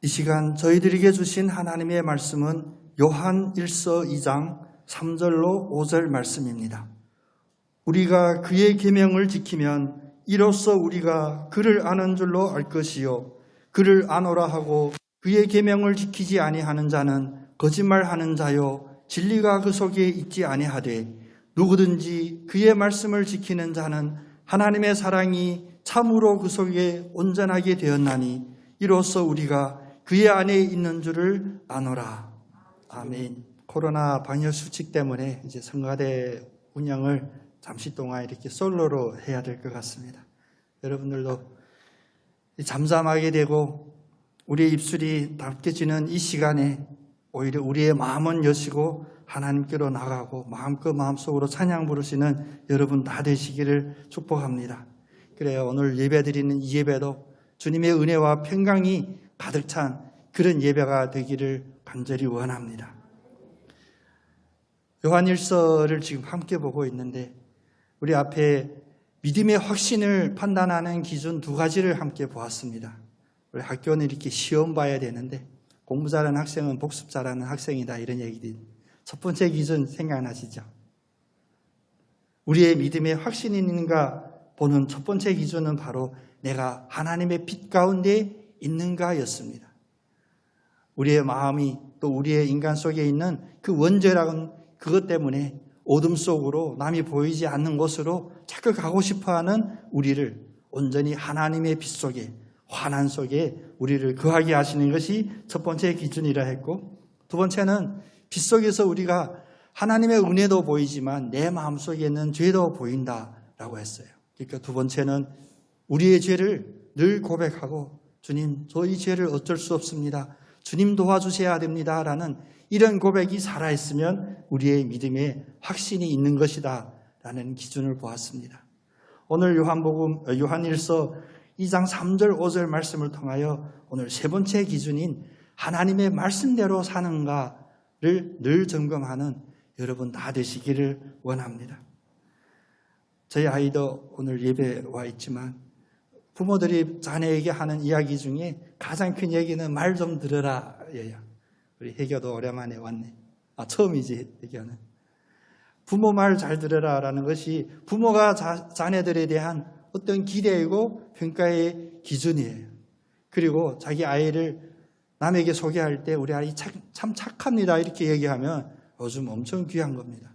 이 시간 저희들에게 주신 하나님의 말씀은 요한 1서 2장 3절로 5절 말씀입니다. 우리가 그의 계명을 지키면 이로써 우리가 그를 아는 줄로 알 것이요 그를 아노라 하고 그의 계명을 지키지 아니하는 자는 거짓말하는 자요 진리가 그 속에 있지 아니하되 누구든지 그의 말씀을 지키는 자는 하나님의 사랑이 참으로 그 속에 온전하게 되었나니 이로써 우리가 그의 안에 있는 줄을 아노라. 아멘. 코로나 방역 수칙 때문에 이제 성가대 운영을 잠시 동안 이렇게 솔로로 해야 될 것 같습니다. 여러분들도 잠잠하게 되고 우리의 입술이 닫혀지는 이 시간에 오히려 우리의 마음은 여시고 하나님께로 나가고 마음껏 마음속으로 찬양 부르시는 여러분 다 되시기를 축복합니다. 그래요. 오늘 예배드리는 이 예배도 주님의 은혜와 평강이 가득 찬 그런 예배가 되기를 간절히 원합니다. 요한 1서를 지금 함께 보고 있는데 우리 앞에 믿음의 확신을 판단하는 기준 두 가지를 함께 보았습니다. 우리 학교는 이렇게 시험 봐야 되는데 공부 잘하는 학생은 복습 잘하는 학생이다 이런 얘기들. 첫 번째 기준 생각나시죠? 우리의 믿음의 확신이 있는가 보는 첫 번째 기준은 바로 내가 하나님의 빛 가운데 있는가였습니다. 우리의 마음이 또 우리의 인간 속에 있는 그 원죄라는 그것 때문에 어둠 속으로 남이 보이지 않는 곳으로 자꾸 가고 싶어하는 우리를 온전히 하나님의 빛 속에 환한 속에 우리를 거하게 하시는 것이 첫 번째 기준이라 했고 두 번째는 빛 속에서 우리가 하나님의 은혜도 보이지만 내 마음속에는 죄도 보인다라고 했어요. 그러니까 두 번째는 우리의 죄를 늘 고백하고 주님 저희 죄를 어쩔 수 없습니다. 주님 도와주셔야 됩니다. 라는 이런 고백이 살아있으면 우리의 믿음에 확신이 있는 것이다 라는 기준을 보았습니다. 오늘 요한복음 요한 1서 2장 3절 5절 말씀을 통하여 오늘 세 번째 기준인 하나님의 말씀대로 사는가를 늘 점검하는 여러분 다 되시기를 원합니다. 저희 아이도 오늘 예배에 와 있지만 부모들이 자녀에게 하는 이야기 중에 가장 큰 얘기는 말 좀 들어라 예요. 우리 혜교도 오랜만에 왔네. 처음이지 혜교는. 부모 말 잘 들어라라는 것이 부모가 자녀들에 대한 어떤 기대이고 평가의 기준이에요. 그리고 자기 아이를 남에게 소개할 때 우리 아이 참 착합니다 이렇게 얘기하면 요즘 엄청 귀한 겁니다.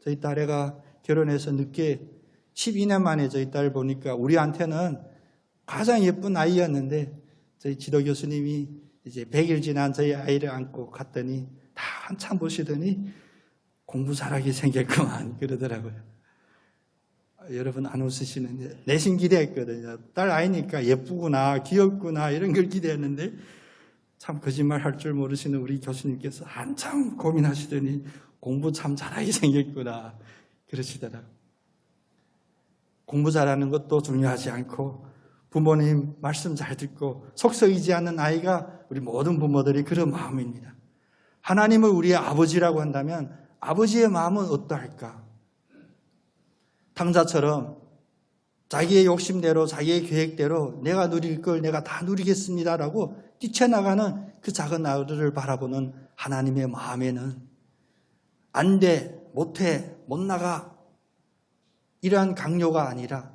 저희 딸애가 결혼해서 늦게 12년 만에 저희 딸 보니까 우리한테는 가장 예쁜 아이였는데 저희 지도 교수님이 이제 100일 지난 저희 아이를 안고 갔더니 다 한참 보시더니 공부 잘하게 생겼구만 그러더라고요. 여러분 안 웃으시는데 내심 기대했거든요. 딸 아이니까 예쁘구나 귀엽구나 이런 걸 기대했는데 참 거짓말 할 줄 모르시는 우리 교수님께서 한참 고민하시더니 공부 참 잘하게 생겼구나 그러시더라고요. 공부 잘하는 것도 중요하지 않고 부모님 말씀 잘 듣고 속썩이지 않는 아이가 우리 모든 부모들이 그런 마음입니다. 하나님을 우리의 아버지라고 한다면 아버지의 마음은 어떠할까? 탕자처럼 자기의 욕심대로 자기의 계획대로 내가 누릴 걸 내가 다 누리겠습니다라고 뛰쳐나가는 그 작은 아들을 바라보는 하나님의 마음에는 안 돼, 못해, 못 나가 이러한 강요가 아니라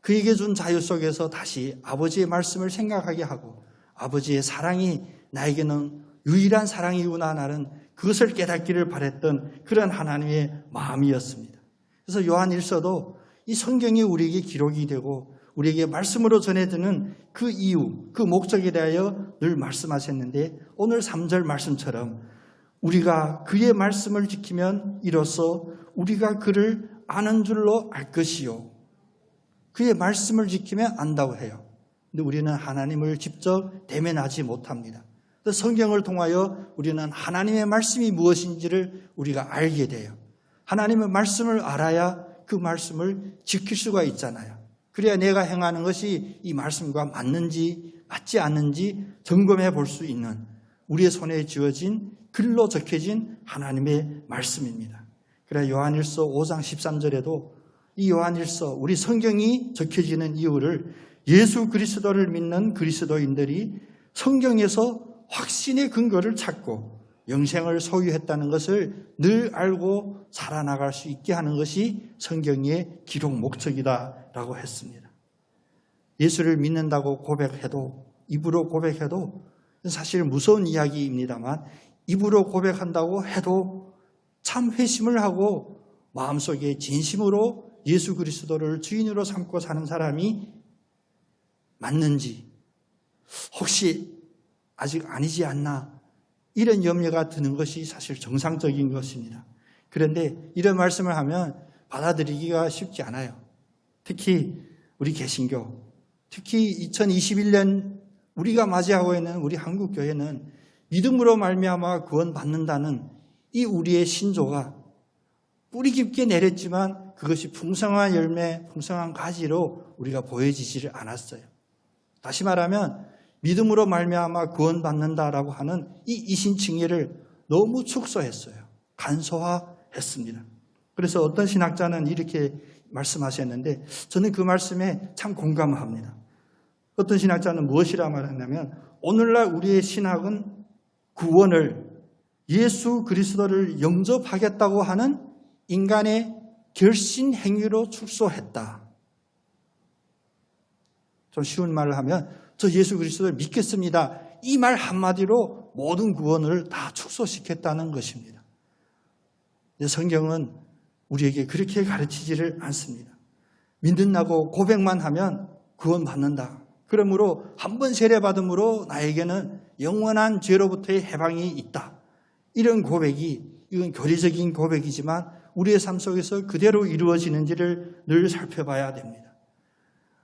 그에게 준 자유 속에서 다시 아버지의 말씀을 생각하게 하고 아버지의 사랑이 나에게는 유일한 사랑이구나 나는 그것을 깨닫기를 바랬던 그런 하나님의 마음이었습니다. 그래서 요한 1서도 이 성경이 우리에게 기록이 되고 우리에게 말씀으로 전해드는 그 이유, 그 목적에 대하여 늘 말씀하셨는데 오늘 3절 말씀처럼 우리가 그의 말씀을 지키면 이로써 우리가 그를 아는 줄로 알 것이요. 그의 말씀을 지키면 안다고 해요. 근데 우리는 하나님을 직접 대면하지 못합니다. 성경을 통하여 우리는 하나님의 말씀이 무엇인지를 우리가 알게 돼요. 하나님의 말씀을 알아야 그 말씀을 지킬 수가 있잖아요. 그래야 내가 행하는 것이 이 말씀과 맞는지 맞지 않는지 점검해 볼 수 있는 우리의 손에 쥐어진 글로 적혀진 하나님의 말씀입니다. 그래 요한일서 5장 13절에도 이 요한일서 우리 성경이 적혀지는 이유를 예수 그리스도를 믿는 그리스도인들이 성경에서 확신의 근거를 찾고 영생을 소유했다는 것을 늘 알고 살아나갈 수 있게 하는 것이 성경의 기록 목적이다라고 했습니다. 예수를 믿는다고 고백해도, 입으로 고백해도 사실 무서운 이야기입니다만 입으로 고백한다고 해도 참 회심을 하고 마음속에 진심으로 예수 그리스도를 주인으로 삼고 사는 사람이 맞는지, 혹시 아직 아니지 않나, 이런 염려가 드는 것이 사실 정상적인 것입니다. 그런데 이런 말씀을 하면 받아들이기가 쉽지 않아요. 특히 우리 개신교, 특히 2021년 우리가 맞이하고 있는 우리 한국교회는 믿음으로 말미암아 구원받는다는 이 우리의 신조가 뿌리 깊게 내렸지만 그것이 풍성한 열매, 풍성한 가지로 우리가 보여지지를 않았어요. 다시 말하면 믿음으로 말미암아 구원받는다라고 하는 이 이신칭의를 너무 축소했어요. 간소화했습니다. 그래서 어떤 신학자는 이렇게 말씀하셨는데 저는 그 말씀에 참 공감합니다. 어떤 신학자는 무엇이라 말했냐면 오늘날 우리의 신학은 구원을 예수 그리스도를 영접하겠다고 하는 인간의 결신 행위로 축소했다. 좀 쉬운 말을 하면 저 예수 그리스도를 믿겠습니다. 이 말 한마디로 모든 구원을 다 축소시켰다는 것입니다. 성경은 우리에게 그렇게 가르치지를 않습니다. 믿는다고 고백만 하면 구원받는다. 그러므로 한 번 세례받음으로 나에게는 영원한 죄로부터의 해방이 있다. 이런 고백이, 이건 교리적인 고백이지만 우리의 삶 속에서 그대로 이루어지는지를 늘 살펴봐야 됩니다.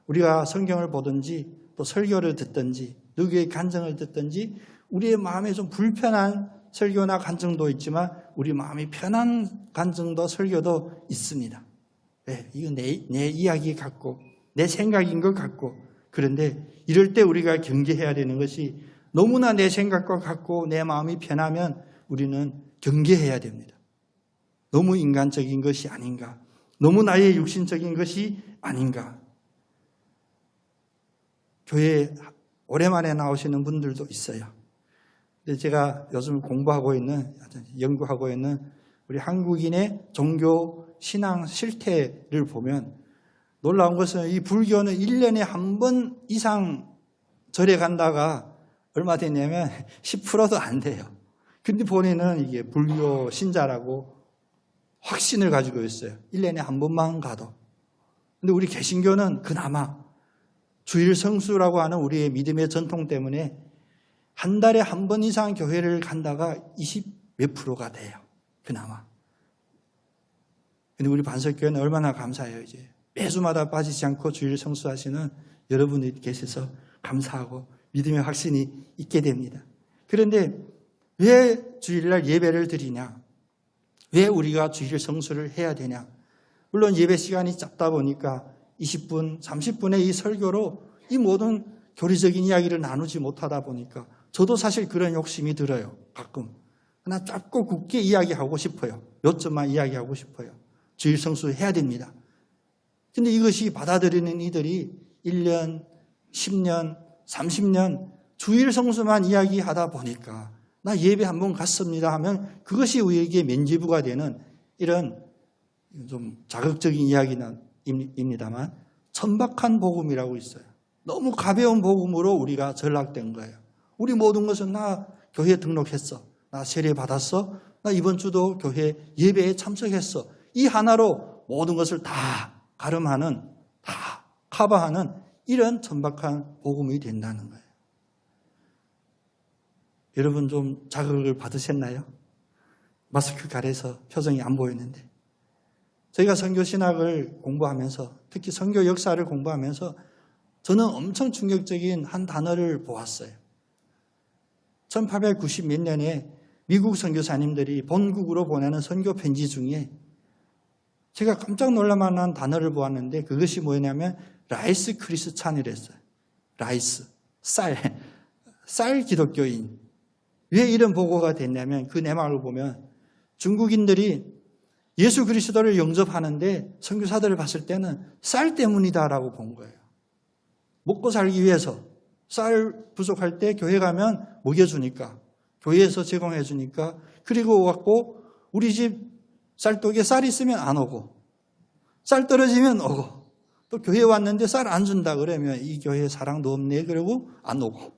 우리가 성경을 보든지 또 설교를 듣든지 누구의 간증을 듣든지 우리의 마음에 좀 불편한 설교나 간증도 있지만 우리 마음이 편한 간증도 설교도 있습니다. 네, 이건 내 이야기 같고 내 생각인 것 같고, 그런데 이럴 때 우리가 경계해야 되는 것이 너무나 내 생각과 같고 내 마음이 편하면 우리는 경계해야 됩니다. 너무 인간적인 것이 아닌가, 너무 나의 육신적인 것이 아닌가. 교회에 오랜만에 나오시는 분들도 있어요. 근데 제가 요즘 공부하고 있는, 연구하고 있는 우리 한국인의 종교 신앙 실태를 보면 놀라운 것은 이 불교는 1년에 한 번 이상 절에 간다가 얼마 되냐면 10%도 안 돼요. 근데 본인은 이게 불교 신자라고 확신을 가지고 있어요. 1년에 한 번만 가도. 근데 우리 개신교는 그나마 주일 성수라고 하는 우리의 믿음의 전통 때문에 한 달에 한 번 이상 교회를 간다가 20몇 %가 돼요. 그나마. 근데 우리 반석교회는 얼마나 감사해요. 이제 매주마다 빠지지 않고 주일 성수하시는 여러분이 계셔서 감사하고 믿음의 확신이 있게 됩니다. 그런데 왜 주일날 예배를 드리냐? 왜 우리가 주일 성수를 해야 되냐? 물론 예배 시간이 짧다 보니까 20분, 30분의 이 설교로 이 모든 교리적인 이야기를 나누지 못하다 보니까 저도 사실 그런 욕심이 들어요. 가끔. 그러나 짧고 굵게 이야기하고 싶어요. 몇 점만 이야기하고 싶어요. 주일 성수 해야 됩니다. 근데 이것이 받아들이는 이들이 1년, 10년, 30년 주일 성수만 이야기하다 보니까 나 예배 한번 갔습니다 하면 그것이 우리에게 면죄부가 되는 이런 좀 자극적인 이야기입니다만 천박한 복음이라고 있어요. 너무 가벼운 복음으로 우리가 전락된 거예요. 우리 모든 것은 나 교회에 등록했어. 나 세례 받았어. 나 이번 주도 교회 예배에 참석했어. 이 하나로 모든 것을 다 가름하는, 다 커버하는 이런 천박한 복음이 된다는 거예요. 여러분 좀 자극을 받으셨나요? 마스크 가려서 표정이 안 보이는데. 저희가 선교신학을 공부하면서, 특히 선교 역사를 공부하면서 저는 엄청 충격적인 한 단어를 보았어요. 1890 몇 년에 미국 선교사님들이 본국으로 보내는 선교 편지 중에 제가 깜짝 놀랄만한 단어를 보았는데 그것이 뭐냐면 라이스 크리스찬이랬어요. 라이스, 쌀 기독교인. 왜 이런 보고가 됐냐면 그 내막을 보면 중국인들이 예수 그리스도를 영접하는데 선교사들을 봤을 때는 쌀 때문이다라고 본 거예요. 먹고 살기 위해서 쌀 부족할 때 교회 가면 먹여주니까, 교회에서 제공해 주니까, 그리고 와갖고 우리 집 쌀독에 쌀 있으면 안 오고, 쌀 떨어지면 오고, 또 교회 왔는데 쌀 안 준다 그러면 이 교회에 사랑도 없네 그러고 안 오고.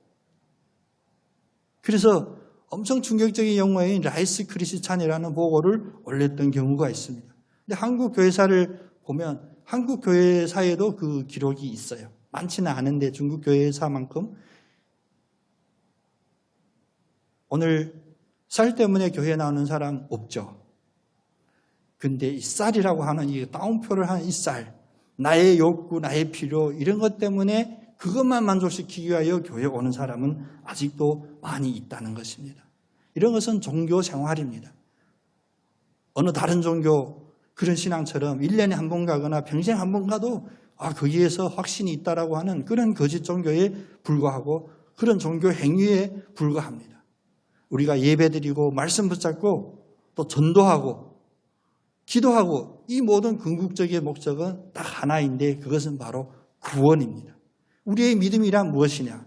그래서 엄청 충격적인 용어인 라이스 크리스찬이라는 보고를 올렸던 경우가 있습니다. 근데 한국 교회사를 보면 한국 교회사에도 그 기록이 있어요. 많지는 않은데 중국 교회사만큼. 오늘 쌀 때문에 교회에 나오는 사람 없죠. 근데 이 쌀이라고 하는 이 따옴표를 하는 이 쌀, 나의 욕구, 나의 필요 이런 것 때문에 그것만 만족시키기 위하여 교회에 오는 사람은 아직도 많이 있다는 것입니다. 이런 것은 종교 생활입니다. 어느 다른 종교 그런 신앙처럼 1년에 한 번 가거나 평생 한 번 가도 거기에서 확신이 있다라고 하는 그런 거짓 종교에 불과하고 그런 종교 행위에 불과합니다. 우리가 예배드리고 말씀 붙잡고 또 전도하고 기도하고 이 모든 궁극적인 목적은 딱 하나인데 그것은 바로 구원입니다. 우리의 믿음이란 무엇이냐?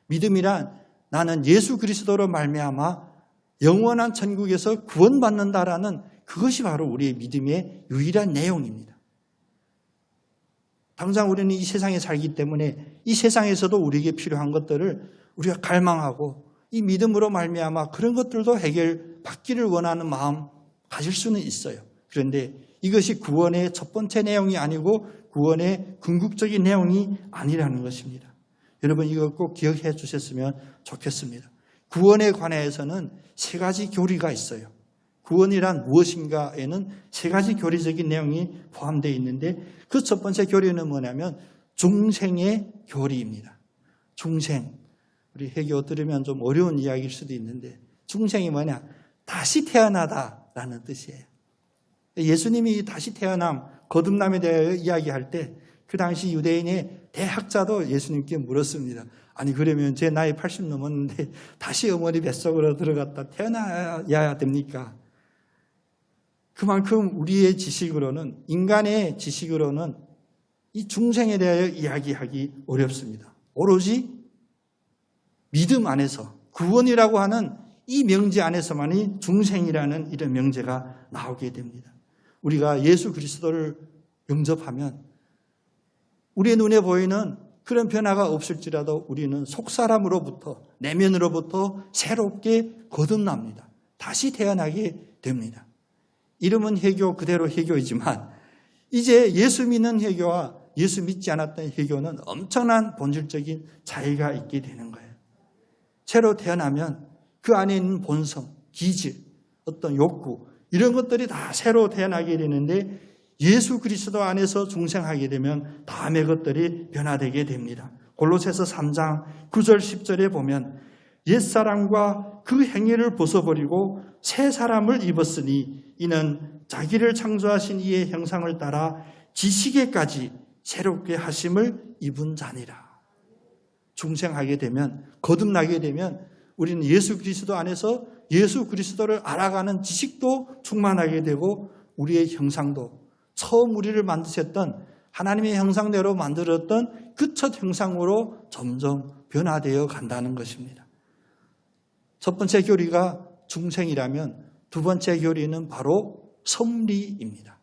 믿음이란 나는 예수 그리스도로 말미암아 영원한 천국에서 구원받는다라는 그것이 바로 우리의 믿음의 유일한 내용입니다. 당장 우리는 이 세상에 살기 때문에 이 세상에서도 우리에게 필요한 것들을 우리가 갈망하고 이 믿음으로 말미암아 그런 것들도 해결받기를 원하는 마음 가질 수는 있어요. 그런데 이것이 구원의 첫 번째 내용이 아니고 구원의 궁극적인 내용이 아니라는 것입니다. 여러분 이거 꼭 기억해 주셨으면 좋겠습니다. 구원에 관해서는 세 가지 교리가 있어요. 구원이란 무엇인가에는 세 가지 교리적인 내용이 포함되어 있는데 그 첫 번째 교리는 뭐냐면 중생의 교리입니다. 중생. 우리 회교 들으면 좀 어려운 이야기일 수도 있는데 중생이 뭐냐? 다시 태어나다라는 뜻이에요. 예수님이 다시 태어남, 거듭남에 대하여 이야기할 때 그 당시 유대인의 대학자도 예수님께 물었습니다. 아니 그러면 제 나이 80 넘었는데 다시 어머니 뱃속으로 들어갔다 태어나야 됩니까? 그만큼 우리의 지식으로는 인간의 지식으로는 이 중생에 대하여 이야기하기 어렵습니다. 오로지 믿음 안에서 구원이라고 하는 이 명제 안에서만이 중생이라는 이런 명제가 나오게 됩니다. 우리가 예수 그리스도를 영접하면 우리의 눈에 보이는 그런 변화가 없을지라도 우리는 속사람으로부터 내면으로부터 새롭게 거듭납니다. 다시 태어나게 됩니다. 이름은 회교 그대로 회교이지만 이제 예수 믿는 회교와 예수 믿지 않았던 회교는 엄청난 본질적인 차이가 있게 되는 거예요. 새로 태어나면 그 안에 있는 본성, 기질, 어떤 욕구 이런 것들이 다 새로 태어나게 되는데 예수 그리스도 안에서 중생하게 되면 다음의 것들이 변화되게 됩니다. 골로새서 3장 9절 10절에 보면 옛사람과 그 행위를 벗어버리고 새 사람을 입었으니 이는 자기를 창조하신 이의 형상을 따라 지식에까지 새롭게 하심을 입은 자니라. 중생하게 되면 거듭나게 되면 우리는 예수 그리스도 안에서 예수 그리스도를 알아가는 지식도 충만하게 되고 우리의 형상도 처음 우리를 만드셨던 하나님의 형상대로 만들었던 그 첫 형상으로 점점 변화되어 간다는 것입니다. 첫 번째 교리가 중생이라면 두 번째 교리는 바로 섭리입니다.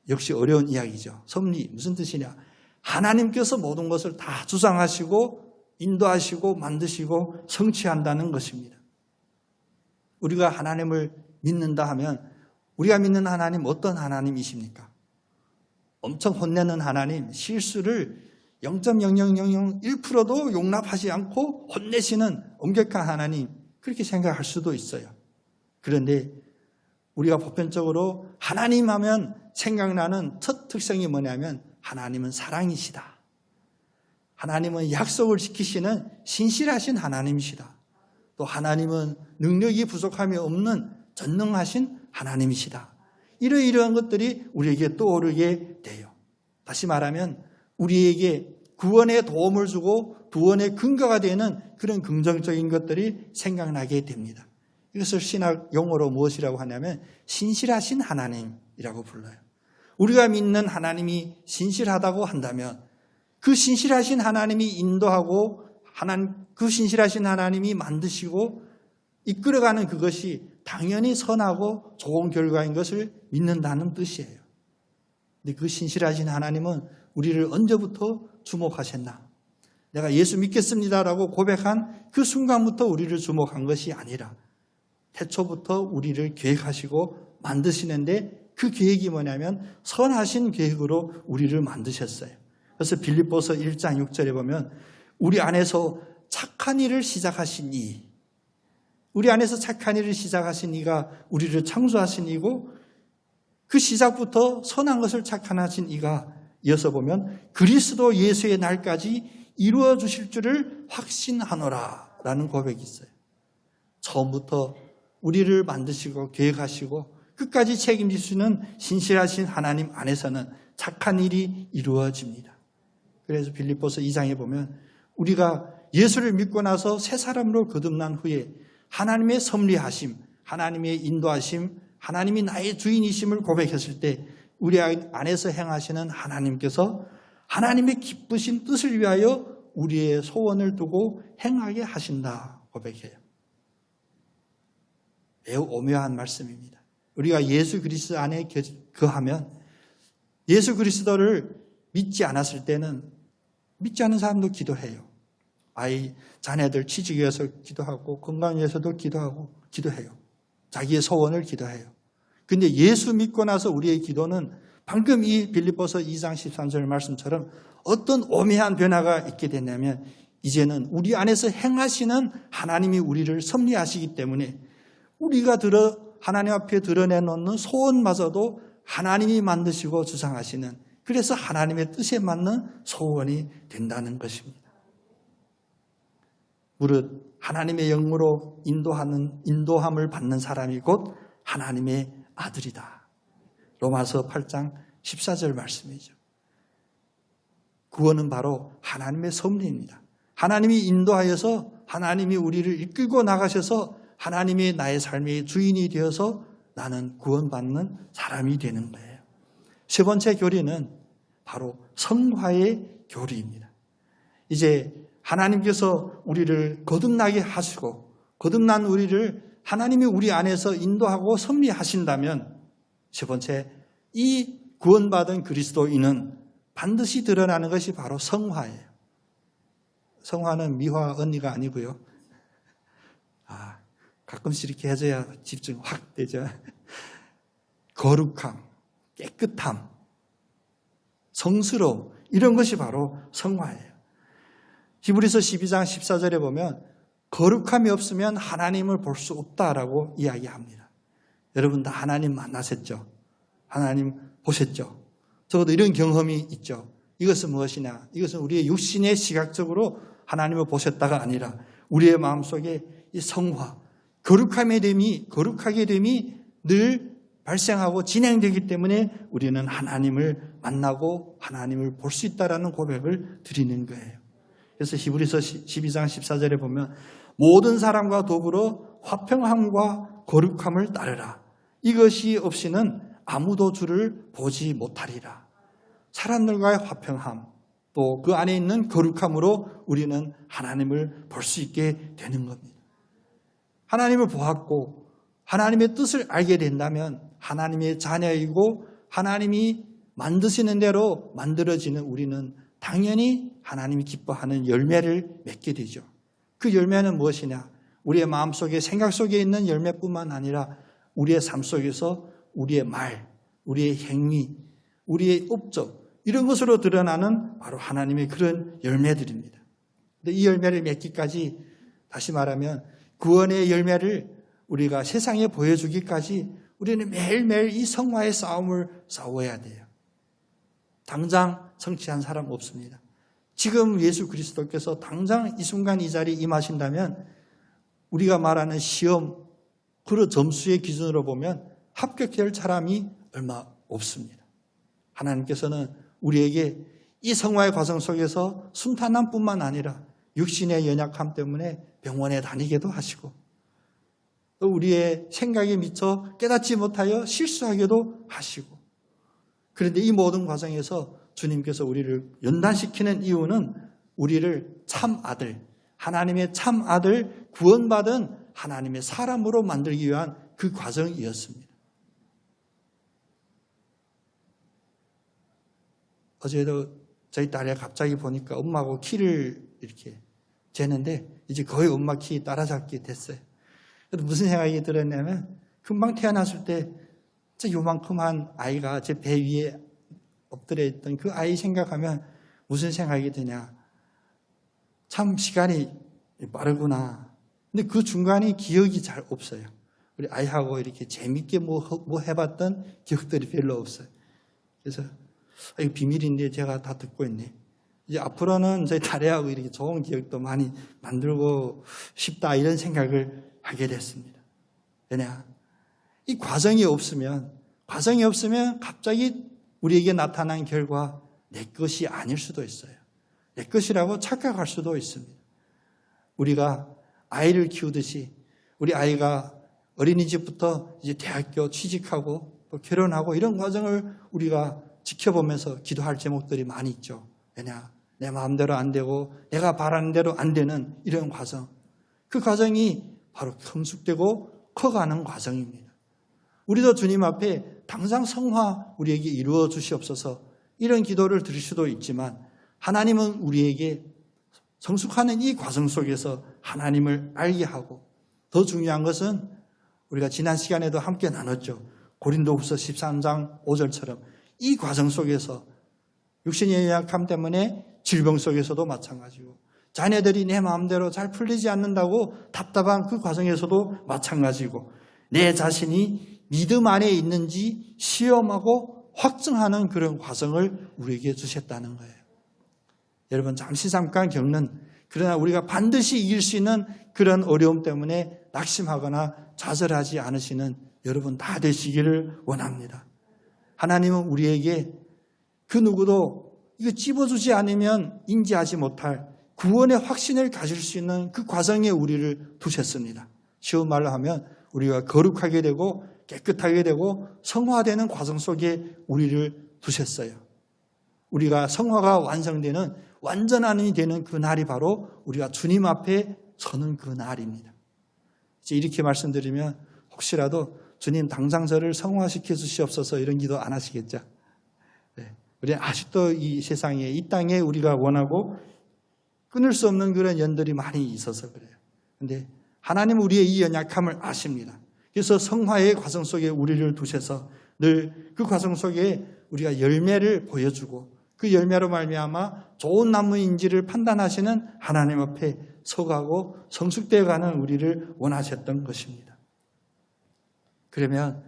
역시 어려운 이야기죠. 섭리 무슨 뜻이냐? 하나님께서 모든 것을 다 주장하시고 인도하시고 만드시고 성취한다는 것입니다. 우리가 하나님을 믿는다 하면 우리가 믿는 하나님 어떤 하나님이십니까? 엄청 혼내는 하나님, 실수를 0.0001%도 용납하지 않고 혼내시는 엄격한 하나님 그렇게 생각할 수도 있어요. 그런데 우리가 보편적으로 하나님 하면 생각나는 첫 특성이 뭐냐면 하나님은 사랑이시다. 하나님은 약속을 지키시는 신실하신 하나님이시다. 또 하나님은 능력이 부족함이 없는 전능하신 하나님이시다. 이러한 것들이 우리에게 떠오르게 돼요. 다시 말하면 우리에게 구원에 도움을 주고 구원의 근거가 되는 그런 긍정적인 것들이 생각나게 됩니다. 이것을 신학 용어로 무엇이라고 하냐면 신실하신 하나님이라고 불러요. 우리가 믿는 하나님이 신실하다고 한다면 그 신실하신 하나님이 인도하고 그 신실하신 하나님이 만드시고 이끌어가는 그것이 당연히 선하고 좋은 결과인 것을 믿는다는 뜻이에요. 근데 그 신실하신 하나님은 우리를 언제부터 주목하셨나? 내가 예수 믿겠습니다라고 고백한 그 순간부터 우리를 주목한 것이 아니라 태초부터 우리를 계획하시고 만드시는데 그 계획이 뭐냐면 선하신 계획으로 우리를 만드셨어요. 그래서 빌립보서 1장 6절에 보면 우리 안에서 착한 일을 시작하신 우리 안에서 착한 일을 시작하신 이가 우리를 창조하신 이고 그 시작부터 선한 것을 착한하신 이가 이어서 보면 그리스도 예수의 날까지 이루어 주실 줄을 확신하노라 라는 고백이 있어요. 처음부터 우리를 만드시고 계획하시고 끝까지 책임지시는 신실하신 하나님 안에서는 착한 일이 이루어집니다. 그래서 빌립보서 2장에 보면 우리가 예수를 믿고 나서 새 사람으로 거듭난 후에 하나님의 섭리하심, 하나님의 인도하심, 하나님이 나의 주인이심을 고백했을 때 우리 안에서 행하시는 하나님께서 하나님의 기쁘신 뜻을 위하여 우리의 소원을 두고 행하게 하신다 고백해요. 매우 오묘한 말씀입니다. 우리가 예수 그리스도 안에 거하면 예수 그리스도를 믿지 않았을 때는 믿지 않은 사람도 기도해요. 아이, 자녀들 취직에 위해서 기도하고 건강 위해서도 기도해요. 자기의 소원을 기도해요. 근데 예수 믿고 나서 우리의 기도는 방금 이 빌립보서 2장 13절 말씀처럼 어떤 오묘한 변화가 있게 됐냐면 이제는 우리 안에서 행하시는 하나님이 우리를 섭리하시기 때문에 우리가 하나님 앞에 드러내놓는 소원마저도 하나님이 만드시고 주장하시는 그래서 하나님의 뜻에 맞는 소원이 된다는 것입니다. 무릇 하나님의 영으로 인도함을 받는 사람이 곧 하나님의 아들이다. 로마서 8장 14절 말씀이죠. 구원은 바로 하나님의 섭리입니다. 하나님이 인도하여서 하나님이 우리를 이끌고 나가셔서 하나님이 나의 삶의 주인이 되어서 나는 구원받는 사람이 되는 거예요. 세 번째 교리는 바로 성화의 교리입니다. 이제 하나님께서 우리를 거듭나게 하시고 거듭난 우리를 하나님이 우리 안에서 인도하고 섭리하신다면 세 번째, 이 구원받은 그리스도인은 반드시 드러나는 것이 바로 성화예요. 성화는 미화 언니가 아니고요. 가끔씩 이렇게 해줘야 집중 확 되죠. 거룩함, 깨끗함, 성스러움 이런 것이 바로 성화예요. 히브리서 12장 14절에 보면 거룩함이 없으면 하나님을 볼 수 없다라고 이야기합니다. 여러분 다 하나님 만나셨죠? 하나님 보셨죠? 적어도 이런 경험이 있죠. 이것은 무엇이냐? 이것은 우리의 육신의 시각적으로 하나님을 보셨다가 아니라 우리의 마음속에 이 성화, 거룩하게 됨이 늘 발생하고 진행되기 때문에 우리는 하나님을 만나고 하나님을 볼 수 있다라는 고백을 드리는 거예요. 그래서 히브리서 12장 14절에 보면 모든 사람과 더불어 화평함과 거룩함을 따르라. 이것이 없이는 아무도 주를 보지 못하리라. 사람들과의 화평함 또 그 안에 있는 거룩함으로 우리는 하나님을 볼 수 있게 되는 겁니다. 하나님을 보았고 하나님의 뜻을 알게 된다면 하나님의 자녀이고 하나님이 만드시는 대로 만들어지는 우리는 당연히 하나님이 기뻐하는 열매를 맺게 되죠. 그 열매는 무엇이냐? 우리의 마음속에 생각 속에 있는 열매뿐만 아니라 우리의 삶 속에서 우리의 말, 우리의 행위, 우리의 업적 이런 것으로 드러나는 바로 하나님의 그런 열매들입니다. 근데 이 열매를 맺기까지 다시 말하면 구원의 열매를 우리가 세상에 보여주기까지 우리는 매일매일 이 성화의 싸움을 싸워야 돼요. 당장 성취한 사람 없습니다. 지금 예수 그리스도께서 당장 이 순간 이 자리에 임하신다면 우리가 말하는 시험, 그 점수의 기준으로 보면 합격될 사람이 얼마 없습니다. 하나님께서는 우리에게 이 성화의 과정 속에서 순탄함뿐만 아니라 육신의 연약함 때문에 병원에 다니게도 하시고 또 우리의 생각에 미쳐 깨닫지 못하여 실수하게도 하시고 그런데 이 모든 과정에서 주님께서 우리를 연단시키는 이유는 우리를 참 아들, 하나님의 참 아들, 구원받은 하나님의 사람으로 만들기 위한 그 과정이었습니다. 어제도 저희 딸이 갑자기 보니까 엄마하고 키를 이렇게 재는데 이제 거의 엄마 키 따라잡게 됐어요. 그래서 무슨 생각이 들었냐면 금방 태어났을 때 진짜 요만큼한 아이가 제 배 위에 엎드려 있던 그 아이 생각하면 무슨 생각이 드냐. 참 시간이 빠르구나. 근데 그 중간에 기억이 잘 없어요. 우리 아이하고 이렇게 재밌게 뭐 해봤던 기억들이 별로 없어요. 그래서 이거 비밀인데 제가 다 듣고 있네. 이제 앞으로는 저희 딸애하고 이렇게 좋은 기억도 많이 만들고 싶다 이런 생각을 하게 됐습니다. 왜냐? 이 과정이 없으면 갑자기 우리에게 나타난 결과 내 것이 아닐 수도 있어요. 내 것이라고 착각할 수도 있습니다. 우리가 아이를 키우듯이 우리 아이가 어린이집부터 이제 대학교 취직하고 또 결혼하고 이런 과정을 우리가 지켜보면서 기도할 제목들이 많이 있죠. 왜냐? 내 마음대로 안 되고 내가 바라는 대로 안 되는 이런 과정. 그 과정이 바로 성숙되고 커가는 과정입니다. 우리도 주님 앞에 당장 성화 우리에게 이루어 주시옵소서 이런 기도를 드릴 수도 있지만 하나님은 우리에게 성숙하는 이 과정 속에서 하나님을 알게 하고 더 중요한 것은 우리가 지난 시간에도 함께 나눴죠. 고린도후서 13장 5절처럼 이 과정 속에서 육신의 연약함 때문에 질병 속에서도 마찬가지고 자녀들이 내 마음대로 잘 풀리지 않는다고 답답한 그 과정에서도 마찬가지고 내 자신이 믿음 안에 있는지 시험하고 확증하는 그런 과정을 우리에게 주셨다는 거예요. 여러분 잠깐 겪는 그러나 우리가 반드시 이길 수 있는 그런 어려움 때문에 낙심하거나 좌절하지 않으시는 여러분 다 되시기를 원합니다. 하나님은 우리에게 그 누구도 이거 찝어주지 않으면 인지하지 못할 구원의 확신을 가질 수 있는 그 과정에 우리를 두셨습니다. 쉬운 말로 하면 우리가 거룩하게 되고 깨끗하게 되고 성화되는 과정 속에 우리를 두셨어요. 우리가 성화가 완성되는 완전한이 되는 그 날이 바로 우리가 주님 앞에 서는 그 날입니다. 이제 이렇게 말씀드리면 혹시라도 주님 당장 저를 성화시켜 주시옵소서 이런 기도 안 하시겠죠? 네. 우리는 아직도 이 세상에 이 땅에 우리가 원하고 끊을 수 없는 그런 연들이 많이 있어서 그래요. 그런데 하나님은 우리의 이 연약함을 아십니다. 그래서 성화의 과정 속에 우리를 두셔서 늘 그 과정 속에 우리가 열매를 보여주고 그 열매로 말미암아 좋은 나무인지를 판단하시는 하나님 앞에 서가고 성숙되어가는 우리를 원하셨던 것입니다. 그러면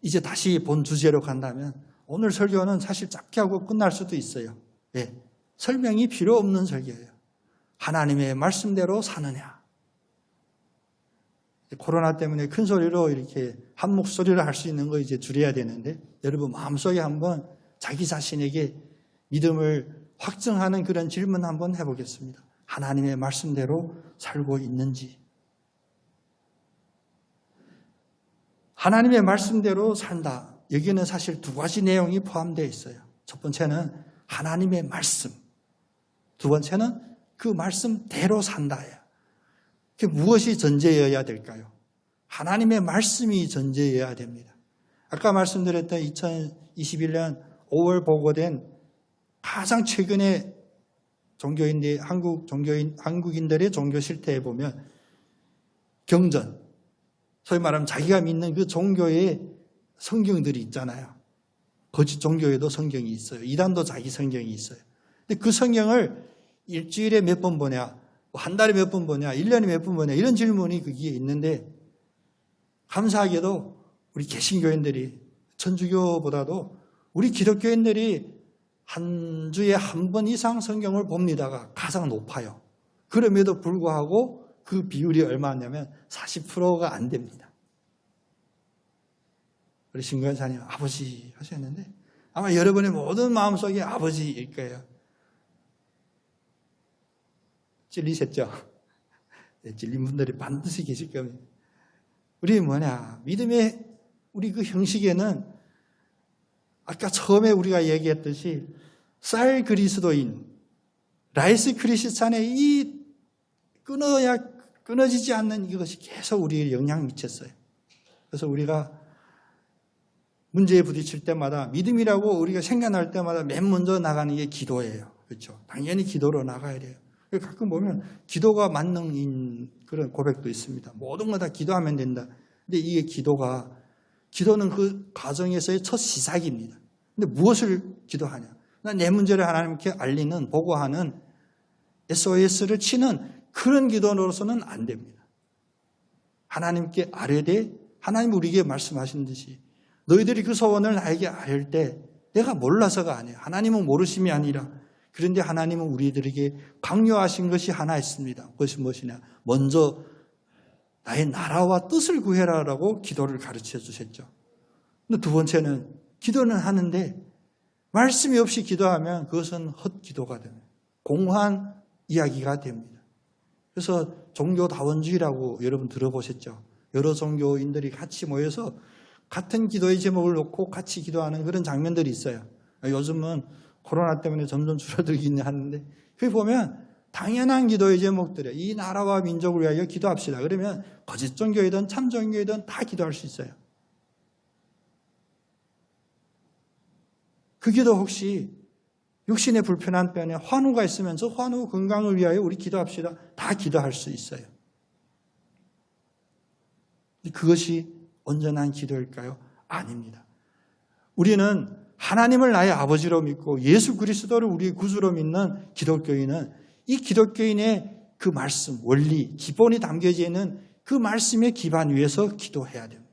이제 다시 본 주제로 간다면 오늘 설교는 사실 짧게 하고 끝날 수도 있어요. 네, 설명이 필요 없는 설교예요. 하나님의 말씀대로 사느냐. 코로나 때문에 큰 소리로 이렇게 한 목소리로 할 수 있는 거 이제 줄여야 되는데 여러분 마음속에 한번 자기 자신에게 믿음을 확증하는 그런 질문 한번 해보겠습니다. 하나님의 말씀대로 살고 있는지. 하나님의 말씀대로 산다. 여기는 사실 두 가지 내용이 포함되어 있어요. 첫 번째는 하나님의 말씀. 두 번째는 그 말씀대로 산다예요. 그게 무엇이 전제여야 될까요? 하나님의 말씀이 전제여야 됩니다. 아까 말씀드렸던 2021년 5월 보고된 가장 최근에 한국인들의 종교 실태에 보면 경전, 소위 말하면 자기가 믿는 그 종교의 성경들이 있잖아요. 거짓 종교에도 성경이 있어요. 이단도 자기 성경이 있어요. 근데 그 성경을 일주일에 몇 번 보냐, 한 달에 몇 번 보냐, 1년에 몇 번 보냐 이런 질문이 거기에 있는데 감사하게도 우리 개신교인들이 천주교보다도 우리 기독교인들이 한 주에 한 번 이상 성경을 봅니다가 가장 높아요. 그럼에도 불구하고 그 비율이 얼마냐면 40%가 안 됩니다. 우리 신권사님 아버지 하셨는데 아마 여러분의 모든 마음속에 아버지일 거예요. 찔리셨죠? 네, 찔린 분들이 반드시 계실 겁니다. 우리 믿음의 우리 그 형식에는 아까 처음에 우리가 얘기했듯이 쌀 그리스도인, 라이스 크리스찬의 이 끊어지지 않는 이것이 계속 우리에 영향을 미쳤어요. 그래서 우리가 문제에 부딪힐 때마다 믿음이라고 우리가 생각날 때마다 맨 먼저 나가는 게 기도예요. 그렇죠? 당연히 기도로 나가야 돼요. 가끔 보면 기도가 만능인 그런 고백도 있습니다. 모든 거 다 기도하면 된다. 근데 이게 기도는 그 과정에서의 첫 시작입니다. 근데 무엇을 기도하냐? 내 문제를 하나님께 알리는, 보고하는 SOS를 치는 그런 기도로서는 안 됩니다. 하나님께 아뢰되 하나님 우리에게 말씀하신 듯이 너희들이 그 소원을 나에게 아뢰 때 내가 몰라서가 아니에요. 하나님은 모르심이 아니라 그런데 하나님은 우리들에게 강요하신 것이 하나 있습니다. 그것이 무엇이냐? 먼저 나의 나라와 뜻을 구해라라고 기도를 가르쳐 주셨죠. 근데 두 번째는 기도는 하는데 말씀이 없이 기도하면 그것은 헛기도가 됩니다. 공허한 이야기가 됩니다. 그래서 종교다원주의라고 여러분 들어보셨죠? 여러 종교인들이 같이 모여서 같은 기도의 제목을 놓고 같이 기도하는 그런 장면들이 있어요. 요즘은 코로나 때문에 점점 줄어들긴 하는데 거기 보면 당연한 기도의 제목들이에요. 이 나라와 민족을 위하여 기도합시다. 그러면 거짓 종교이든 참 종교이든 다 기도할 수 있어요. 그 기도 혹시 육신의 불편한 뼈에 환우가 있으면 저 환우 건강을 위하여 우리 기도합시다. 다 기도할 수 있어요. 그것이 온전한 기도일까요? 아닙니다. 우리는 하나님을 나의 아버지로 믿고 예수 그리스도를 우리의 구주로 믿는 기독교인은 이 기독교인의 그 말씀, 원리, 기본이 담겨져 있는 그 말씀의 기반 위에서 기도해야 됩니다.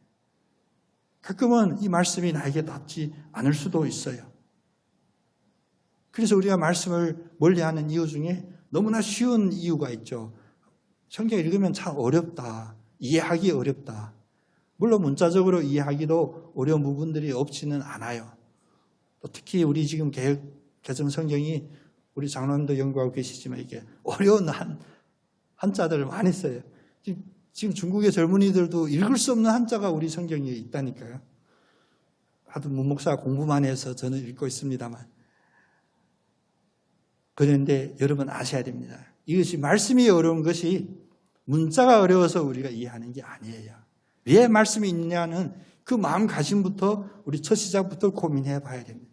가끔은 이 말씀이 나에게 닿지 않을 수도 있어요. 그래서 우리가 말씀을 멀리하는 이유 중에 너무나 쉬운 이유가 있죠. 성경 읽으면 참 어렵다. 이해하기 어렵다. 물론 문자적으로 이해하기도 어려운 부분들이 없지는 않아요. 또 특히 우리 지금 개정 성경이 우리 장로님도 연구하고 계시지만 이게 어려운 한자들을 많이 써요. 지금 중국의 젊은이들도 읽을 수 없는 한자가 우리 성경에 있다니까요. 하도 문 목사가 공부만 해서 저는 읽고 있습니다만. 그런데 여러분 아셔야 됩니다. 이것이 말씀이 어려운 것이 문자가 어려워서 우리가 이해하는 게 아니에요. 왜 말씀이 있냐는 그 마음가짐부터 우리 첫 시작부터 고민해 봐야 됩니다.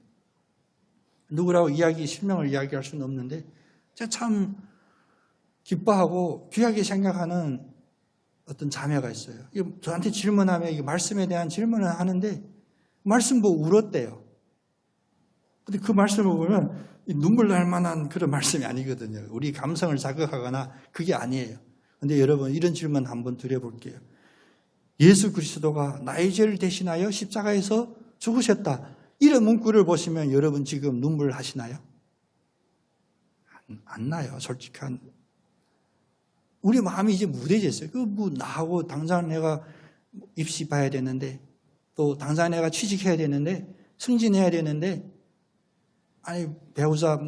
누구라고 실명을 이야기할 수는 없는데 제가 참 기뻐하고 귀하게 생각하는 어떤 자매가 있어요. 저한테 질문하면 이 말씀에 대한 질문을 하는데 말씀 보고 울었대요. 근데 그 말씀을 보면 눈물 날 만한 그런 말씀이 아니거든요. 우리 감성을 자극하거나 그게 아니에요. 근데 여러분 이런 질문 한번 드려볼게요. 예수 그리스도가 나의 죄를 대신하여 십자가에서 죽으셨다. 이런 문구를 보시면 여러분 지금 눈물 하시나요? 안 나요. 솔직한. 우리 마음이 이제 무뎌졌어요. 나하고 당장 내가 입시 봐야 되는데 또 당장 내가 취직해야 되는데 승진해야 되는데 아니 배우자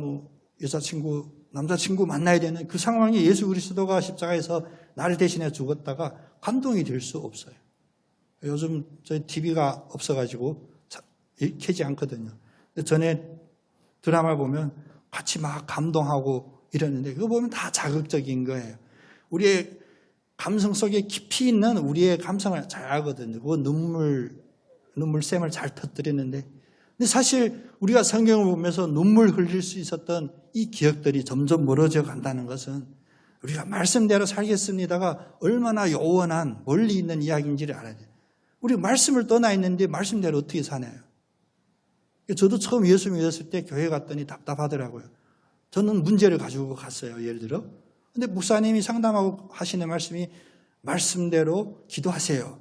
여자친구 남자친구 만나야 되는 그 상황에 예수 그리스도가 십자가에서 나를 대신해 죽었다가 감동이 될 수 없어요. 요즘 저희 TV가 없어가지고 켜지 않거든요. 전에 드라마 보면 같이 막 감동하고 이러는데 그거 보면 다 자극적인 거예요. 우리의 감성 속에 깊이 있는 우리의 감성을 잘 알거든요. 그거 눈물샘을 잘 터뜨리는데 근데 사실 우리가 성경을 보면서 눈물 흘릴 수 있었던 이 기억들이 점점 멀어져 간다는 것은 우리가 말씀대로 살겠습니다가 얼마나 요원한 멀리 있는 이야기인지를 알아야 돼요. 우리 말씀을 떠나 있는데 말씀대로 어떻게 사나요? 저도 처음 예수 믿었을 때 교회 갔더니 답답하더라고요. 저는 문제를 가지고 갔어요. 예를 들어. 근데 목사님이 상담하고 하시는 말씀이 말씀대로 기도하세요.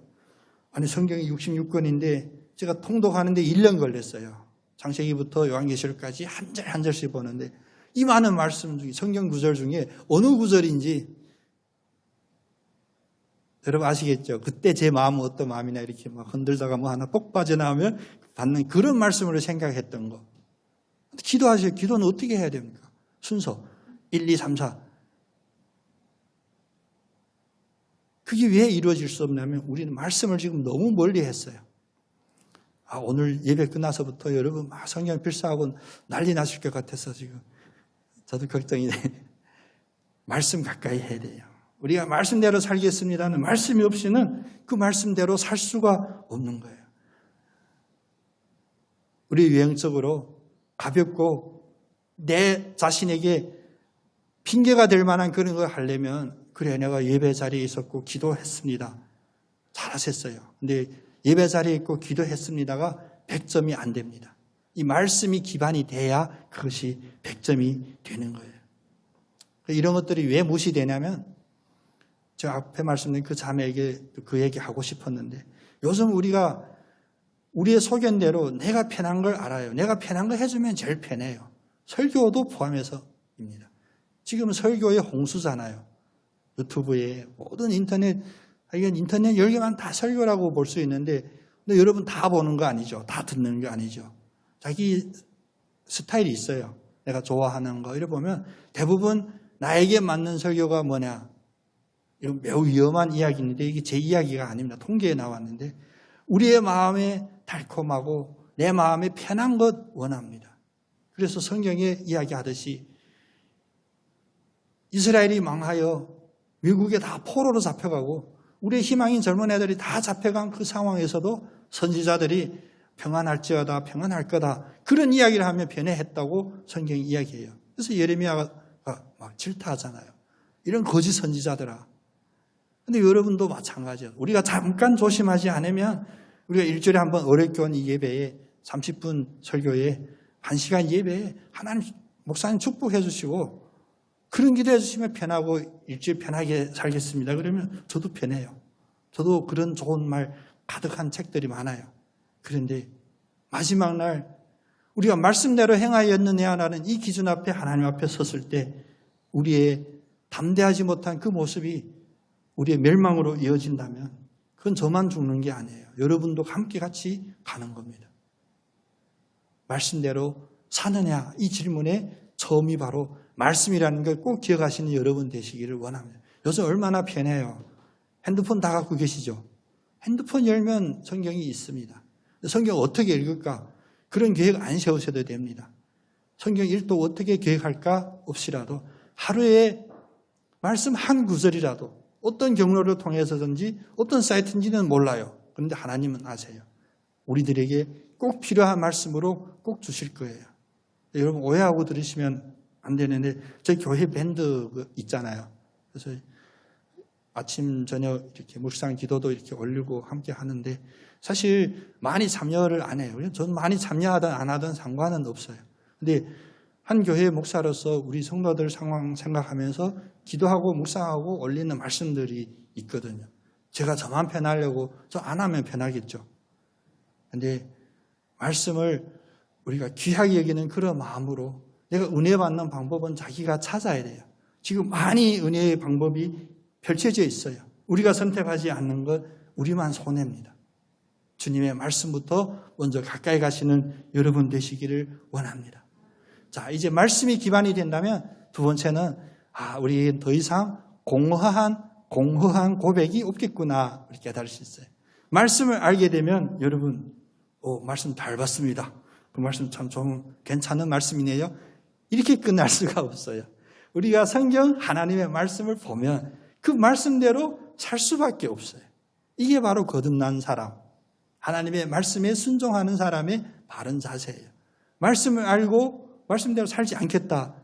아니 성경이 66권인데 제가 통독하는데 1년 걸렸어요. 창세기부터 요한계시록까지 한 절 한 절씩 보는데 이 많은 말씀 중에 성경 구절 중에 어느 구절인지 여러분 아시겠죠? 그때 제 마음은 어떤 마음이나 이렇게 막 흔들다가 하나 똑 빠져나오면 받는 그런 말씀으로 생각했던 거. 기도하세요. 기도는 어떻게 해야 됩니까? 순서 1, 2, 3, 4. 그게 왜 이루어질 수 없냐면 우리는 말씀을 지금 너무 멀리 했어요. 오늘 예배 끝나서부터 여러분 막 성경 필사하고 난리 나실 것 같아서 지금 저도 걱정이 돼. 말씀 가까이 해야 돼요. 우리가 말씀대로 살겠습니다는 말씀이 없이는 그 말씀대로 살 수가 없는 거예요. 우리 유행적으로 가볍고 내 자신에게 핑계가 될 만한 그런 걸 하려면 그래 내가 예배 자리에 있었고 기도했습니다. 잘하셨어요. 근데 예배 자리에 있고 기도했습니다가 100점이 안 됩니다. 이 말씀이 기반이 돼야 그것이 100점이 되는 거예요. 이런 것들이 왜 무시되냐면 제가 앞에 말씀드린 그 자매에게 그 얘기 하고 싶었는데 요즘 우리가 우리의 소견대로 내가 편한 걸 알아요. 내가 편한 거 해주면 제일 편해요. 설교도 포함해서입니다. 지금 설교의 홍수잖아요. 유튜브에 모든 인터넷 열개만 다 설교라고 볼 수 있는데 근데 여러분 다 보는 거 아니죠. 다 듣는 거 아니죠. 자기 스타일이 있어요. 내가 좋아하는 거 이래 보면 대부분 나에게 맞는 설교가 뭐냐. 이건 매우 위험한 이야기인데 이게 제 이야기가 아닙니다. 통계에 나왔는데 우리의 마음에 달콤하고 내 마음에 편한 것 원합니다. 그래서 성경에 이야기하듯이 이스라엘이 망하여 미국에 다 포로로 잡혀가고 우리의 희망인 젊은 애들이 다 잡혀간 그 상황에서도 선지자들이 평안할지어다 평안할 거다 그런 이야기를 하며 변해했다고 성경이 이야기해요. 그래서 예레미야가 막 질타하잖아요. 이런 거짓 선지자들아. 근데 여러분도 마찬가지예요. 우리가 잠깐 조심하지 않으면 우리가 일주일에 한 번 어렵게 이 예배에 30분 설교에 1시간 예배에 하나님 목사님 축복해 주시고 그런 기도해 주시면 편하고 일주일 편하게 살겠습니다. 그러면 저도 편해요. 저도 그런 좋은 말 가득한 책들이 많아요. 그런데 마지막 날 우리가 말씀대로 행하였느냐 라는 이 기준 앞에 하나님 앞에 섰을 때 우리의 담대하지 못한 그 모습이 우리의 멸망으로 이어진다면 그건 저만 죽는 게 아니에요. 여러분도 함께 같이 가는 겁니다. 말씀대로 사느냐 이 질문의 처음이 바로 말씀이라는 걸 꼭 기억하시는 여러분 되시기를 원합니다. 요즘 얼마나 편해요. 핸드폰 다 갖고 계시죠? 핸드폰 열면 성경이 있습니다. 성경 어떻게 읽을까? 그런 계획 안 세우셔도 됩니다. 성경 읽도 어떻게 계획할까? 없이라도 하루에 말씀 한 구절이라도 어떤 경로를 통해서든지 어떤 사이트인지는 몰라요. 그런데 하나님은 아세요. 우리들에게 꼭 필요한 말씀으로 꼭 주실 거예요. 여러분 오해하고 들으시면 안 되는데 저희 교회 밴드 있잖아요. 그래서 아침 저녁 이렇게 묵상 기도도 이렇게 올리고 함께 하는데 사실 많이 참여를 안 해요. 저는 많이 참여하든 안 하든 상관은 없어요. 근데 한 교회 목사로서 우리 성도들 상황 생각하면서 기도하고 묵상하고 올리는 말씀들이 있거든요. 제가 저만 편하려고 저 안 하면 편하겠죠. 근데 말씀을 우리가 귀하게 여기는 그런 마음으로 내가 은혜 받는 방법은 자기가 찾아야 돼요. 지금 많이 은혜의 방법이 펼쳐져 있어요. 우리가 선택하지 않는 것 우리만 손해입니다. 주님의 말씀부터 먼저 가까이 가시는 여러분 되시기를 원합니다. 자, 이제 말씀이 기반이 된다면 두 번째는 우리 더 이상 공허한 고백이 없겠구나 이렇게 깨달을 수 있어요. 말씀을 알게 되면 여러분 말씀 잘 봤습니다. 그 말씀 참 좀 괜찮은 말씀이네요. 이렇게 끝날 수가 없어요. 우리가 성경 하나님의 말씀을 보면 그 말씀대로 살 수밖에 없어요. 이게 바로 거듭난 사람, 하나님의 말씀에 순종하는 사람의 바른 자세예요. 말씀을 알고 말씀대로 살지 않겠다.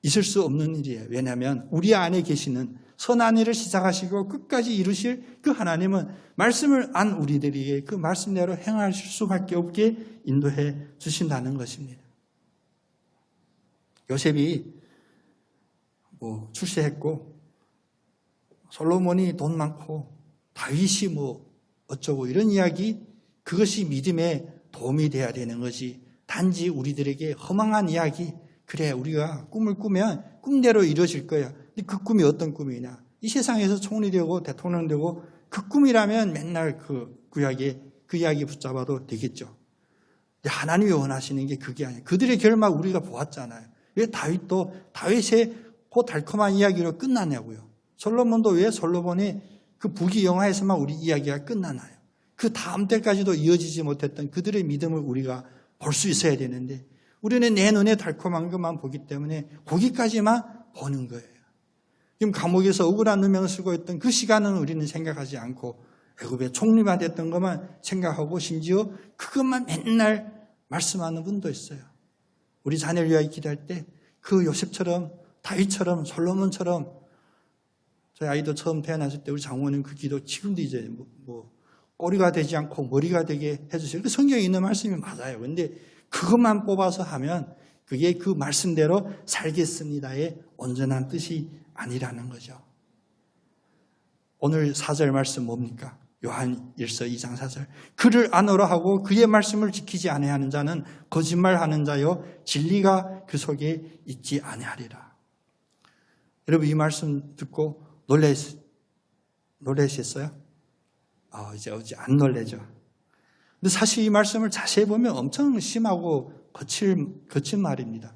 있을 수 없는 일이에요. 왜냐하면 우리 안에 계시는 선한 일을 시작하시고 끝까지 이루실 그 하나님은 말씀을 안 우리들에게 그 말씀대로 행하실 수밖에 없게 인도해 주신다는 것입니다. 요셉이 출세했고 솔로몬이 돈 많고 다윗이 어쩌고 이런 이야기 그것이 믿음에 도움이 돼야 되는 것이 단지 우리들에게 허망한 이야기 그래 우리가 꿈을 꾸면 꿈대로 이루어질 거야. 근데 그 꿈이 어떤 꿈이냐. 이 세상에서 총리 되고 대통령 되고 그 꿈이라면 맨날 그 이야기 붙잡아도 되겠죠. 근데 하나님이 원하시는 게 그게 아니에요. 그들의 결말 우리가 보았잖아요. 왜 다윗의 그 달콤한 이야기로 끝나냐고요. 솔로몬도 왜 솔로몬의 그 부귀 영화에서만 우리 이야기가 끝나나요? 그 다음 때까지도 이어지지 못했던 그들의 믿음을 우리가 볼 수 있어야 되는데 우리는 내 눈에 달콤한 것만 보기 때문에 거기까지만 보는 거예요. 지금 감옥에서 억울한 누명을 쓰고 있던 그 시간은 우리는 생각하지 않고 애굽에 총리가 됐던 것만 생각하고 심지어 그것만 맨날 말씀하는 분도 있어요. 우리 자녀를 위하여 기도할 때 그 요셉처럼 다윗처럼 솔로몬처럼 저희 아이도 처음 태어났을 때 우리 장모님 그 기도 지금도 이제 꼬리가 되지 않고 머리가 되게 해주세요. 그 성경에 있는 말씀이 맞아요. 근데 그것만 뽑아서 하면 그게 그 말씀대로 살겠습니다의 온전한 뜻이 아니라는 거죠. 오늘 4절 말씀 뭡니까? 요한 1서 2장 4절. 그를 안으로 하고 그의 말씀을 지키지 아니하는 자는 거짓말하는 자요 진리가 그 속에 있지 아니하리라. 여러분 이 말씀 듣고 놀라셨어요? 이제 안 놀래죠. 근데 사실 이 말씀을 자세히 보면 엄청 심하고 거친 말입니다.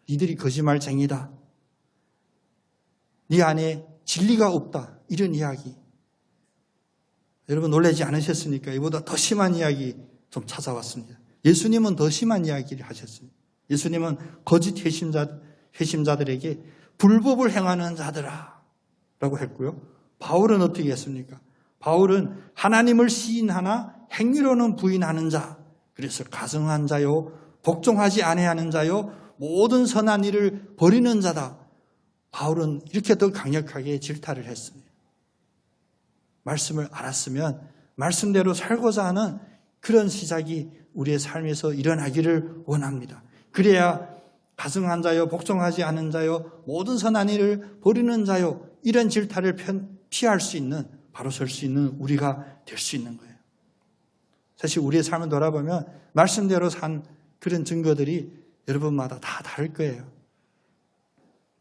니들이 거짓말쟁이다. 네 안에 진리가 없다. 이런 이야기. 여러분 놀라지 않으셨습니까? 이보다 더 심한 이야기 좀 찾아왔습니다. 예수님은 더 심한 이야기를 하셨습니다. 예수님은 거짓 회심자들에게 불법을 행하는 자들아 라고 했고요. 바울은 어떻게 했습니까? 바울은 하나님을 시인하나 행위로는 부인하는 자, 그래서 가증한 자요, 복종하지 아니하는 자요, 모든 선한 일을 버리는 자다. 바울은 이렇게 더 강력하게 질타를 했습니다. 말씀을 알았으면 말씀대로 살고자 하는 그런 시작이 우리의 삶에서 일어나기를 원합니다. 그래야 가증한 자요, 복종하지 않은 자요, 모든 선한 일을 버리는 자요, 이런 질타를 피할 수 있는, 바로 설 수 있는 우리가 될 수 있는 거예요. 사실 우리의 삶을 돌아보면 말씀대로 산 그런 증거들이 여러분마다 다 다를 거예요.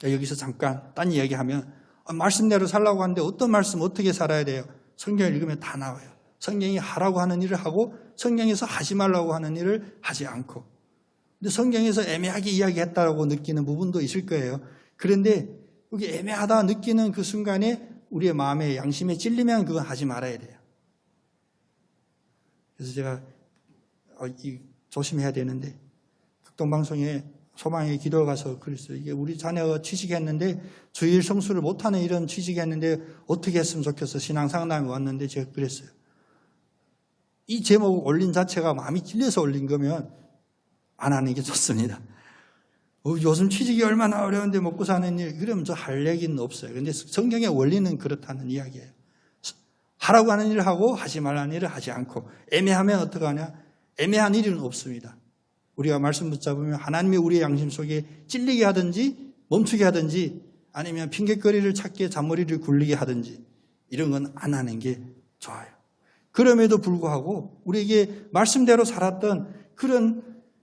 여기서 잠깐 딴 이야기하면 말씀대로 살라고 하는데 어떤 말씀 어떻게 살아야 돼요? 성경을 읽으면 다 나와요. 성경이 하라고 하는 일을 하고 성경에서 하지 말라고 하는 일을 하지 않고. 근데 성경에서 애매하게 이야기했다고 느끼는 부분도 있을 거예요. 그런데 여기 애매하다 느끼는 그 순간에 우리의 마음에 양심에 찔리면 그건 하지 말아야 돼요. 그래서 제가 조심해야 되는데 극동방송에 소망의 기도 가서 그랬어요. 이게 우리 자녀가 취직했는데 주일 성수를 못하는 이런 취직했는데 어떻게 했으면 좋겠어. 신앙 상담이 왔는데 제가 그랬어요. 이 제목 올린 자체가 마음이 찔려서 올린 거면 안 하는 게 좋습니다. 요즘 취직이 얼마나 어려운데 먹고 사는 일, 그러면 저 할 얘기는 없어요. 근데 성경의 원리는 그렇다는 이야기예요. 하라고 하는 일을 하고 하지 말라는 일을 하지 않고 애매하면 어떡하냐? 애매한 일은 없습니다. 우리가 말씀 붙잡으면 하나님이 우리의 양심 속에 찔리게 하든지 멈추게 하든지 아니면 핑계거리를 찾게 잔머리를 굴리게 하든지 이런 건 안 하는 게 좋아요. 그럼에도 불구하고 우리에게 말씀대로 살았던 그런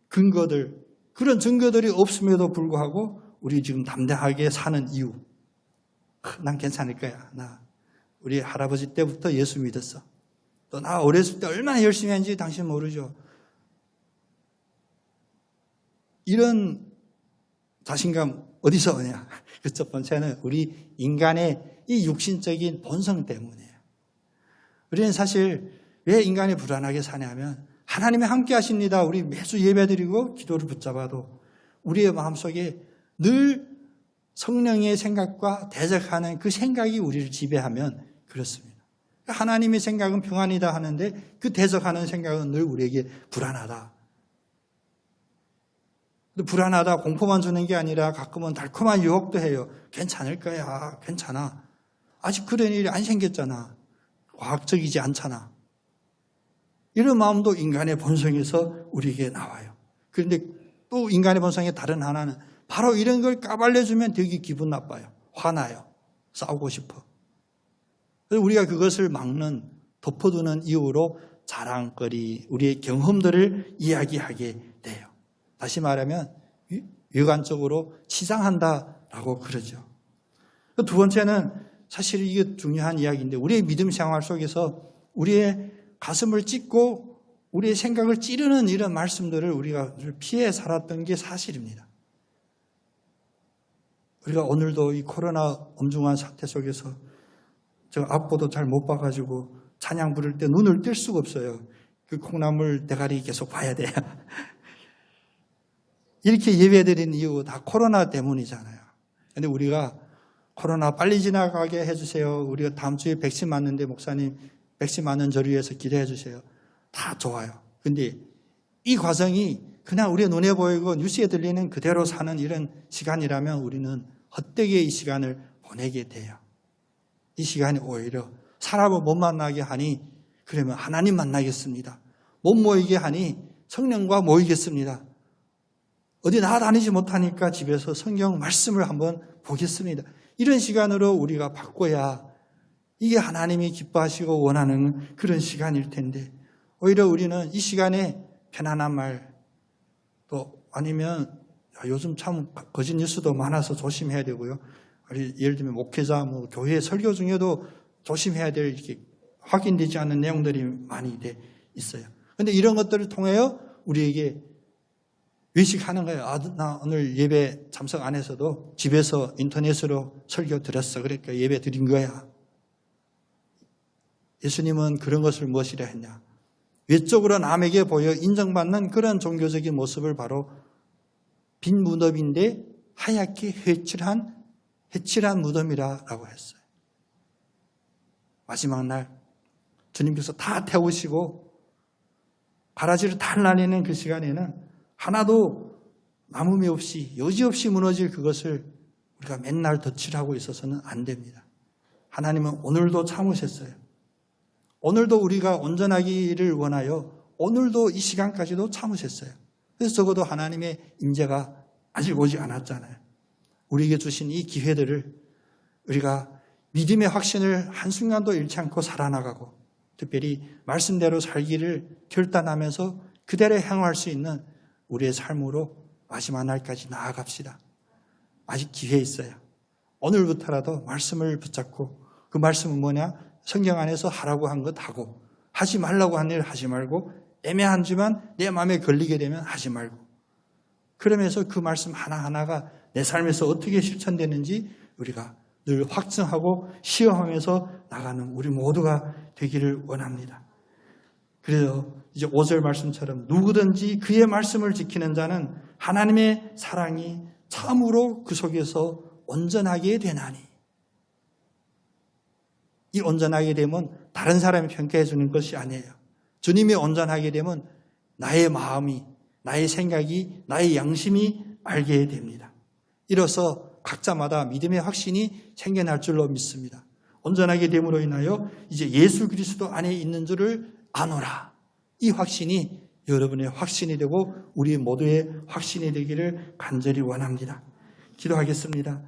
근거들, 그런 증거들이 없음에도 불구하고 우리 지금 담대하게 사는 이유. 난 괜찮을 거야. 우리 할아버지 때부터 예수 믿었어. 또 나 어렸을 때 얼마나 열심히 했는지 당신 모르죠. 이런 자신감 어디서 오냐? 그 첫 번째는 우리 인간의 이 육신적인 본성 때문이에요. 우리는 사실 왜 인간이 불안하게 사냐면 하나님이 함께 하십니다. 우리 매주 예배드리고 기도를 붙잡아도 우리의 마음속에 늘 성령의 생각과 대적하는 그 생각이 우리를 지배하면 그렇습니다. 하나님의 생각은 평안이다 하는데 그 대적하는 생각은 늘 우리에게 불안하다. 불안하다, 공포만 주는 게 아니라 가끔은 달콤한 유혹도 해요. 괜찮을 거야. 괜찮아. 아직 그런 일이 안 생겼잖아. 과학적이지 않잖아. 이런 마음도 인간의 본성에서 우리에게 나와요. 그런데 또 인간의 본성의 다른 하나는 바로 이런 걸 까발려주면 되게 기분 나빠요. 화나요. 싸우고 싶어. 그래서 우리가 그것을 막는, 덮어두는 이유로 자랑거리, 우리의 경험들을 이야기하게 돼요. 다시 말하면 유관적으로 치장한다라고 그러죠. 두 번째는 사실 이게 중요한 이야기인데 우리의 믿음 생활 속에서 우리의 가슴을 찢고 우리의 생각을 찌르는 이런 말씀들을 우리가 피해 살았던 게 사실입니다. 우리가 오늘도 이 코로나 엄중한 사태 속에서 제가 앞보도 잘 못 봐가지고 찬양 부를 때 눈을 뗄 수가 없어요. 그 콩나물 대가리 계속 봐야 돼요. 이렇게 예배드린 이유 다 코로나 때문이잖아요. 근데 우리가 코로나 빨리 지나가게 해주세요. 우리가 다음 주에 백신 맞는데 목사님 백신 맞는 저를 위해서 기도해 주세요. 다 좋아요. 근데 이 과정이 그냥 우리의 눈에 보이고 뉴스에 들리는 그대로 사는 이런 시간이라면 우리는 헛되게 이 시간을 보내게 돼요. 이 시간이 오히려 사람을 못 만나게 하니 그러면 하나님 만나겠습니다. 못 모이게 하니 성령과 모이겠습니다. 어디 나다니지 못하니까 집에서 성경 말씀을 한번 보겠습니다. 이런 시간으로 우리가 바꿔야 이게 하나님이 기뻐하시고 원하는 그런 시간일 텐데 오히려 우리는 이 시간에 편안한 말 또 아니면 요즘 참 거짓 뉴스도 많아서 조심해야 되고요. 예를 들면 목회자, 교회 설교 중에도 조심해야 될 이렇게 확인되지 않는 내용들이 많이 있어요. 그런데 이런 것들을 통하여 우리에게 외식하는 거예요. 나 오늘 예배 참석 안 해서도 집에서 인터넷으로 설교 들었어. 그러니까 예배 드린 거야. 예수님은 그런 것을 무엇이라 했냐? 외적으로 남에게 보여 인정받는 그런 종교적인 모습을 바로 빈 무덤인데 하얗게 회칠한 무덤이라고 했어요. 마지막 날 주님께서 다 태우시고 바라지를 다 날리는 그 시간에는 하나도 남음이 없이 여지없이 무너질 그것을 우리가 맨날 덧칠하고 있어서는 안 됩니다. 하나님은 오늘도 참으셨어요. 오늘도 우리가 온전하기를 원하여 오늘도 이 시간까지도 참으셨어요. 그래서 적어도 하나님의 임재가 아직 오지 않았잖아요. 우리에게 주신 이 기회들을 우리가 믿음의 확신을 한순간도 잃지 않고 살아나가고 특별히 말씀대로 살기를 결단하면서 그대로 행할 수 있는 우리의 삶으로 마지막 날까지 나아갑시다. 아직 기회 있어요. 오늘부터라도 말씀을 붙잡고 그 말씀은 뭐냐? 성경 안에서 하라고 한 것 하고 하지 말라고 한 일 하지 말고 애매한지만 내 마음에 걸리게 되면 하지 말고 그러면서 그 말씀 하나하나가 내 삶에서 어떻게 실천되는지 우리가 늘 확증하고 시험하면서 나가는 우리 모두가 되기를 원합니다. 그래서 이제 5절 말씀처럼 누구든지 그의 말씀을 지키는 자는 하나님의 사랑이 참으로 그 속에서 온전하게 되나니 이 온전하게 되면 다른 사람이 평가해 주는 것이 아니에요. 주님이 온전하게 되면 나의 마음이, 나의 생각이, 나의 양심이 알게 됩니다. 이로써 각자마다 믿음의 확신이 생겨날 줄로 믿습니다. 온전하게 됨으로 인하여 이제 예수 그리스도 안에 있는 줄을 아노라. 이 확신이 여러분의 확신이 되고 우리 모두의 확신이 되기를 간절히 원합니다. 기도하겠습니다.